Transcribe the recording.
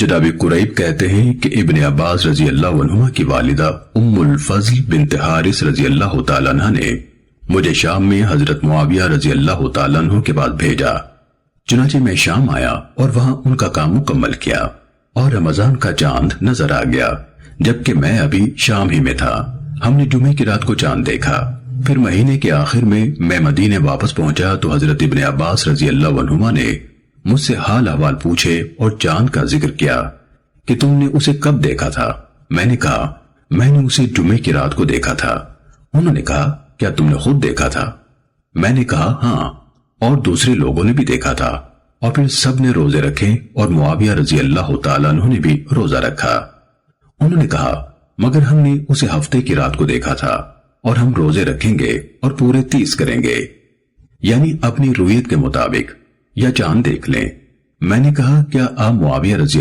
جناب قریب کہتے ہیں کہ ابن عباس رضی اللہ عنہما کی والدہ ام الفضل بنت حارث رضی اللہ تعالیٰ عنہ نے مجھے شام میں حضرت معاویہ رضی اللہ تعالیٰ عنہ کے بعد بھیجا۔ چنانچہ میں شام آیا اور وہاں ان کا کام مکمل کیا اور رمضان کا چاند نظر آ گیا، جبکہ میں ابھی شام ہی میں تھا۔ ہم نے جمعے کی رات کو چاند دیکھا۔ پھر مہینے کے آخر میں مدینے واپس پہنچا تو حضرت ابن عباس رضی اللہ عنہما نے مجھ سے حال احوال پوچھے اور چاند کا ذکر کیا کہ تم نے اسے کب دیکھا تھا؟ میں نے کہا میں نے اسے جمعے کی رات کو دیکھا تھا۔ انہوں نے کہا کیا تم نے خود دیکھا تھا؟ میں نے کہا ہاں، اور دوسرے لوگوں نے بھی دیکھا تھا، اور پھر سب نے روزے رکھے اور معاویہ رضی اللہ تعالیٰ عنہ نے بھی روزہ رکھا۔ انہوں نے کہا مگر ہم نے اسے ہفتے کی رات کو دیکھا تھا اور ہم روزے رکھیں گے اور پورے 30 کریں گے، یعنی اپنی رویت کے مطابق، یا چاند دیکھ لیں۔ میں نے کہا کیا آپ معاویہ رضی